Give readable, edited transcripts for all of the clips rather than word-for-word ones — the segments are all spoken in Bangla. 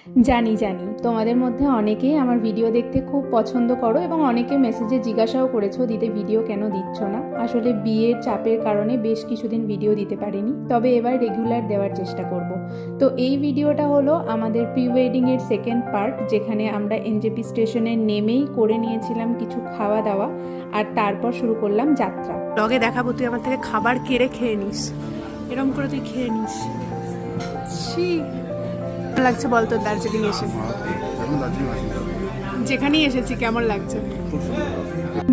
জানি জানি তোমাদের মধ্যে অনেকেই আমার ভিডিও দেখতে খুব পছন্দ করো এবং অনেকে মেসেজে জিজ্ঞাসাও করেছো দিতে ভিডিও কেন দিচ্ছ না। আসলে বিয়ের চাপের কারণে বেশ কিছুদিন ভিডিও দিতে পারিনি, তবে এবার রেগুলার দেওয়ার চেষ্টা করব। তো এই ভিডিওটা হলো আমাদের প্রি ওয়েডিংয়ের সেকেন্ড পার্ট, যেখানে আমরা এনজেপি স্টেশনে নেমেই করে নিয়েছিলাম কিছু খাওয়া দাওয়া, আর তারপর শুরু করলাম যাত্রা। ব্লগে দেখাবো, তুই আমার থেকে খাবার কেড়ে খেয়ে নিস, এরকম করে তুই খেয়ে নিস। ছি, কেমন লাগছে বল তোর দার্জিলিং এসে? যেখানেই এসেছি কেমন লাগছে?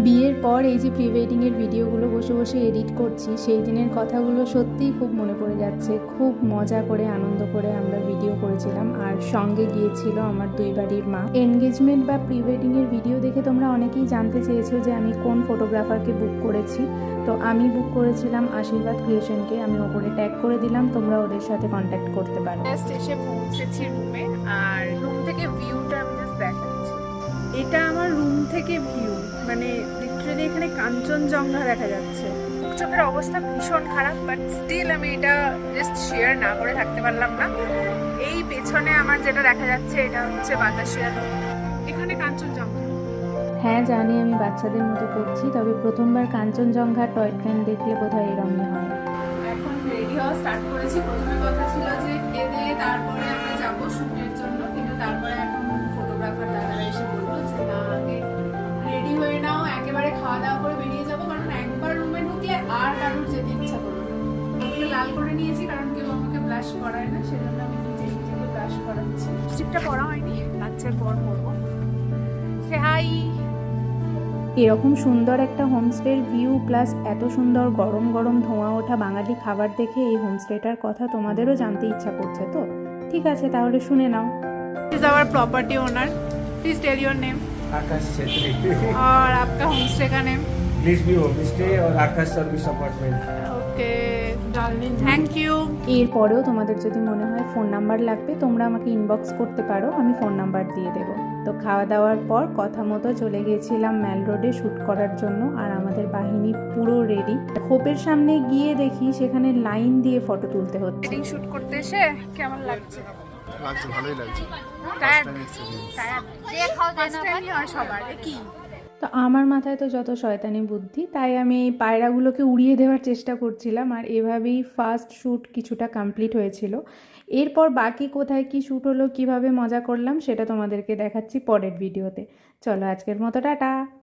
বিয়ের পর এই যে প্রি ওয়েডিংয়ের ভিডিওগুলো বসে বসে এডিট করছি, সেই দিনের কথাগুলো সত্যিই খুব মনে পড়ে যাচ্ছে। খুব মজা করে আনন্দ করে আমরা ভিডিও করেছিলাম, আর সঙ্গে গিয়েছিল আমার দুই বাড়ির মা। এনগেজমেন্ট বা প্রি ওয়েডিংয়ের ভিডিও দেখে তোমরা অনেকেই জানতে চেয়েছো যে আমি কোন ফটোগ্রাফারকে বুক করেছি। তো আমি বুক করেছিলাম আশীর্বাদ ক্রিয়েশনকে, আমি ওপরে ট্যাগ করে দিলাম, তোমরা ওদের সাথে কন্ট্যাক্ট করতে পারো। জাস্ট এসে পৌঁছেছি রুমে, আর রুম থেকে ভিউটা আমি জাস্ট দেখাচ্ছি। এটা আমার রুম থেকে ভিউ, মানে লিটারালি এখানে কাঞ্চনজঙ্ঘা দেখা যাচ্ছে। চোখের অবস্থা ভীষণ খারাপ, বাট স্টিল আমি এটা জাস্ট শেয়ার না করে থাকতে পারলাম না। এই পেছনে আমার যেটা দেখা যাচ্ছে এটা হচ্ছে বাতাসিয়া নদী, এখানে কাঞ্চনজঙ্ঘা। হ্যাঁ জানি আমি বাচ্চাদের মতো করছি, তবে প্রথমবার কাঞ্চনজঙ্ঘা টয় ট্রেন দেখলে বোধহয় এরমই হয়। এখন রেডি হওয়া স্টার্ট করেছি। প্রথমে কথা ছিল যে এতে তারপরে আমরা যাবো শুটের জন্য, কিন্তু তারপরে এখন ফটোগ্রাফার দাদারা এসে বললো যে না, আগে রেডি হয়ে নাও, একেবারে খাওয়া দাওয়া করে বেরিয়ে যাবো, কারণ একবার রুমে ঢুকলে আর কারোর যেতে ইচ্ছা করবে না। আমি লাল করে নিয়েছি কারণ কেউ আমাকে ব্লাশ করায় না, সেজন্য আমি নিজেকে ব্লাশ করাচ্ছি। লিপস্টিকটা পরা হয়নি, লাঞ্চের পর পরবো। সে হাই। এরকম সুন্দর একটা হোমস্টের ভিউ প্লাস এত সুন্দর গরম গরম ধোঁয়া ওঠা বাঙালি খাবার দেখে এই হোমস্টেটার কথা তোমাদেরও জানতে ইচ্ছা করছে তো? ঠিক আছে, তাহলে শুনে নাও। Is our property owner, please tell your name Akash Chhetri और आपका होमस्टे का नेम। प्लीज भी होम स्टे और Akash service apartment. Okay darling, thank you. এরপরেও তোমাদের যদি মনে হয় ফোন নাম্বার লাগবে, তোমরা আমাকে ইনবক্স করতে পারো, আমি ফোন নাম্বার দিয়ে দেবো। তো খাওয়া দাওয়ার পর কথা মতো চলে গিয়েছিলাম ম্যাল রোডে শ্যুট করার জন্য, আর আমাদের বাহিনী পুরো রেডি। হোপের সামনে গিয়ে দেখি সেখানে লাইন দিয়ে ফটো তুলতে হচ্ছে। ওয়েডিং শুট করতে এসে কেমন লাগছে? লাগছে, ভালোই লাগছে। Tired? First time experience। Tired দেখাও ফার্স্ট টাইমই হয় সবার, কি? তো আমার মাথায় তো যত শয়তানি বুদ্ধি, তাই আমি এই পায়রাগুলোকে উড়িয়ে দেওয়ার চেষ্টা করছিলাম, আর এভাবেই ফার্স্ট শ্যুট কিছুটা কমপ্লিট হয়েছিল। এরপর বাকি কোথায় কি শ্যুট হলো, কিভাবে মজা করলাম, সেটা তোমাদেরকে দেখাচ্ছি পরের ভিডিওতে। চলো আজকের মতো টাটা।